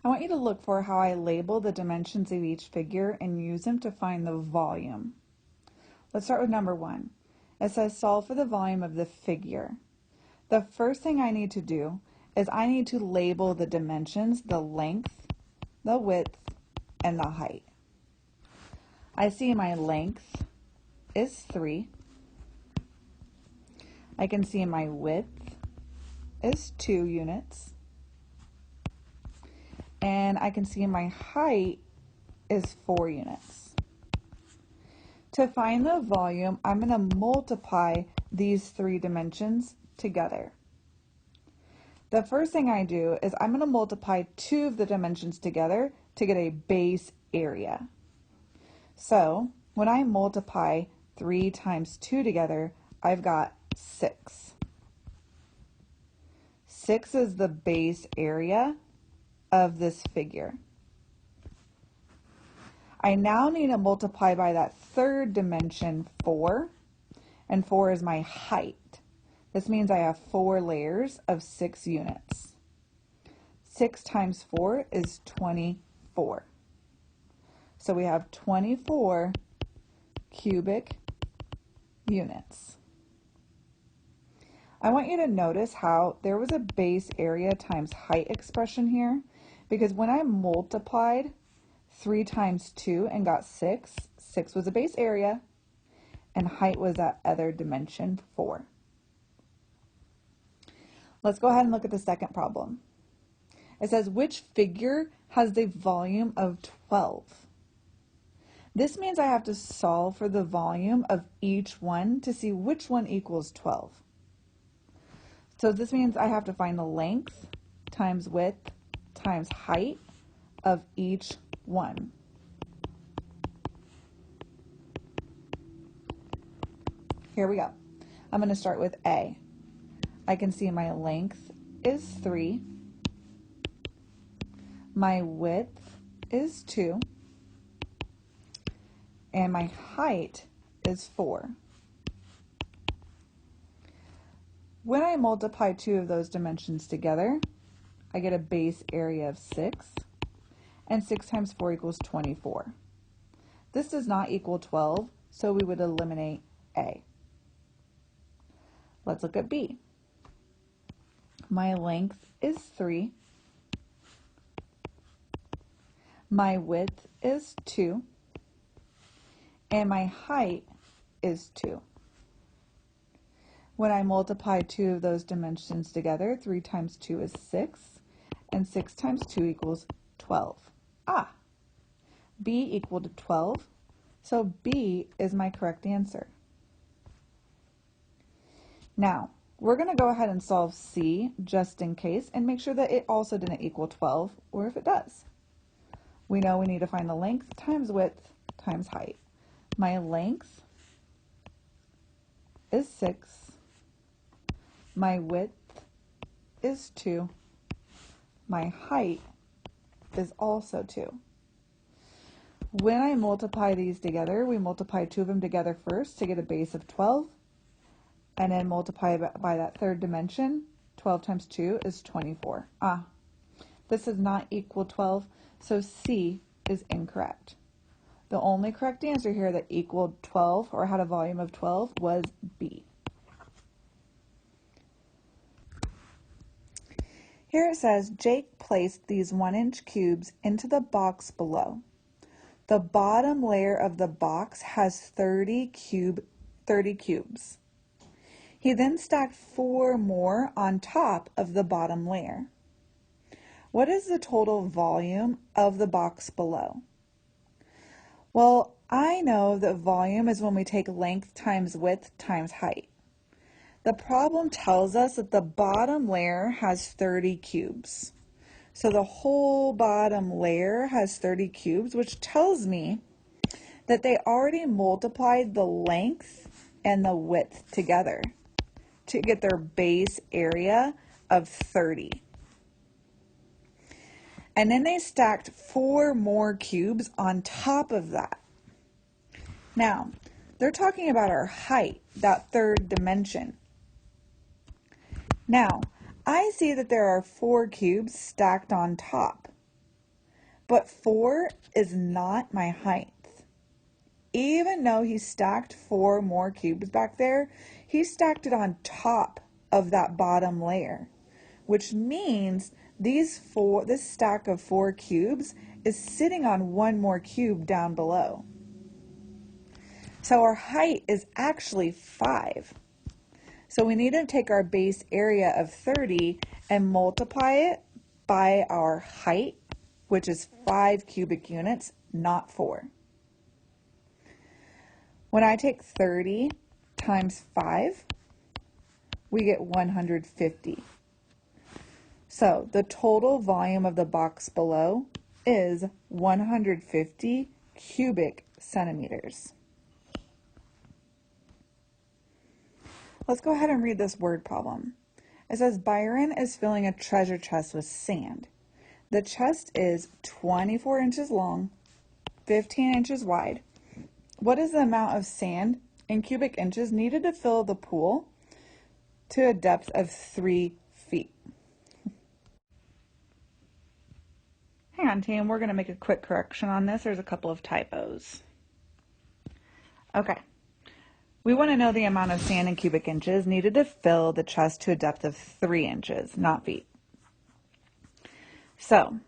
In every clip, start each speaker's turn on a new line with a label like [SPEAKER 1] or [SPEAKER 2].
[SPEAKER 1] I want you to look for how I label the dimensions of each figure and use them to find the volume. Let's start with number 1. It says solve for the volume of the figure. The first thing I need to do is I need to label the dimensions, the length, the width, and the height. I see my length is 3. I can see my width is 2 units. And I can see my height is 4 units. To find the volume, I'm going to multiply these 3 dimensions together. The first thing I do is I'm going to multiply 2 of the dimensions together to get a base area. So when I multiply 3 times 2 together, I've got 6. 6 is the base area of this figure. I now need to multiply by that third dimension, 4, and 4 is my height. This means I have 4 layers of 6 units. 6 times 4 is 24. So we have 24 cubic units. I want you to notice how there was a base area times height expression here, because when I multiplied 3 times 2 and got 6, 6 was a base area, and height was that other dimension, 4. Let's go ahead and look at the second problem. It says, which figure has the volume of 12? This means I have to solve for the volume of each one to see which one equals 12. So this means I have to find the length times width times height of each one. Here we go. I'm going to start with A. I can see my length is 3. My width is 2. And my height is 4. When I multiply 2 of those dimensions together, I get a base area of 6. And 6 times 4 equals 24. This does not equal 12, so we would eliminate A. Let's look at B. My length is 3. My width is 2. And my height is 2. When I multiply 2 of those dimensions together, 3 times 2 is 6, and 6 times 2 equals 12. B equal to 12, so B is my correct answer. Now, we're going to go ahead and solve C just in case and make sure that it also didn't equal 12, or if it does. We know we need to find the length times width times height. My length is 6. My width is 2. My height is also 2. When I multiply these together, we multiply 2 of them together first to get a base of 12, and then multiply by that third dimension. 12 times 2 is 24. This does not equal 12, so C is incorrect. The only correct answer here that equaled 12 or had a volume of 12 was B. Here it says, Jake placed these 1-inch cubes into the box below. The bottom layer of the box has 30 cubes. He then stacked 4 more on top of the bottom layer. What is the total volume of the box below? Well, I know that volume is when we take length times width times height. The problem tells us that the bottom layer has 30 cubes. So the whole bottom layer has 30 cubes, which tells me that they already multiplied the length and the width together to get their base area of 30. And then they stacked 4 more cubes on top of that. Now, they're talking about our height, that third dimension. Now, I see that there are 4 cubes stacked on top. But 4 is not my height. Even though he stacked 4 more cubes back there, he stacked it on top of that bottom layer, which means this stack of 4 cubes is sitting on one more cube down below. So our height is actually 5. So we need to take our base area of 30 and multiply it by our height, which is 5 cubic units, not 4. When I take 30 times 5, we get 150. So the total volume of the box below is 150 cubic centimeters. Let's go ahead and read this word problem. It says Byron is filling a treasure chest with sand. The chest is 24 inches long, 15 inches wide. What is the amount of sand in cubic inches needed to fill the pool to a depth of 3 feet? Hang on, team, we're going to make a quick correction on this. There's a couple of typos. Okay. We want to know the amount of sand in cubic inches needed to fill the chest to a depth of 3 inches, not feet. So,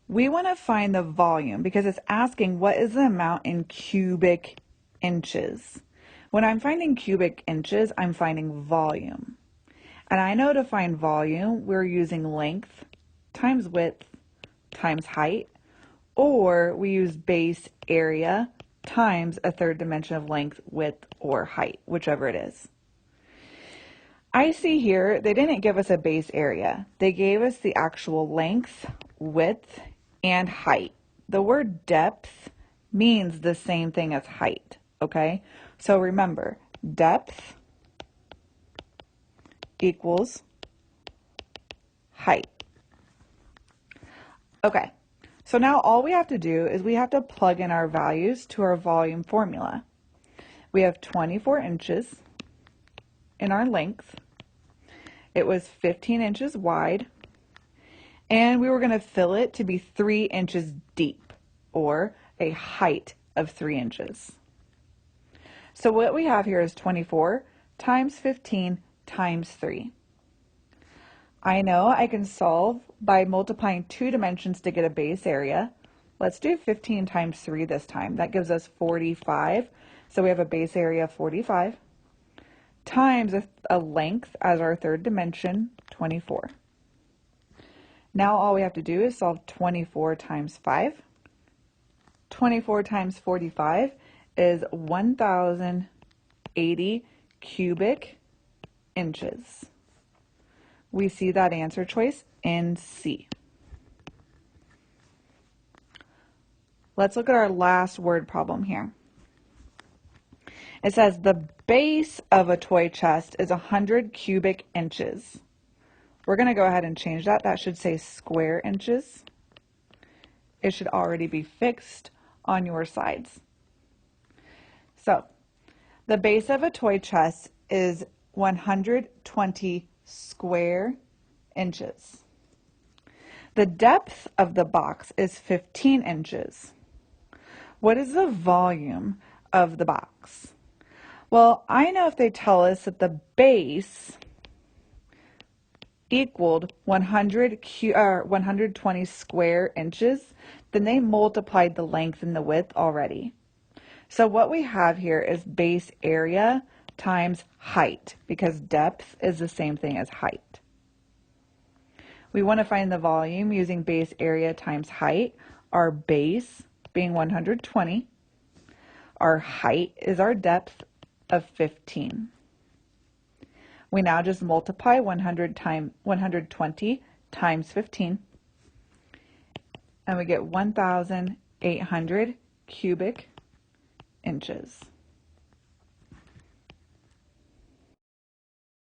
[SPEAKER 1] we want to find the volume because it's asking what is the amount in cubic inches. When I'm finding cubic inches, I'm finding volume. And I know to find volume, we're using length times width times height, or we use base area times a third dimension of length, width, or height, whichever it is. I see here they didn't give us a base area. They gave us the actual length, width, and height. The word depth means the same thing as height, okay? So remember, depth equals height. Okay, so now all we have to do is we have to plug in our values to our volume formula. We have 24 inches in our length. It was 15 inches wide, and we were going to fill it to be 3 inches deep, or a height of 3 inches. So what we have here is 24 times 15 times 3. I know I can solve by multiplying 2 dimensions to get a base area. Let's do 15 times 3 this time. That gives us 45. So we have a base area of 45 times a length as our third dimension, 24. Now all we have to do is solve 24 times 5. 24 times 45 is 1,080 cubic inches. We see that answer choice in C. Let's look at our last word problem here. It says the base of a toy chest is 100 cubic inches. We're going to go ahead and change that. That should say square inches. It should already be fixed on your sides. So, the base of a toy chest is 120 square inches. The depth of the box is 15 inches. What is the volume of the box? Well, I know if they tell us that the base equaled 120 square inches, then they multiplied the length and the width already. So what we have here is base area times height, because depth is the same thing as height. We want to find the volume using base area times height, our base being 120. Our height is our depth of 15. We now just multiply 120 times 15, and we get 1,800 cubic inches.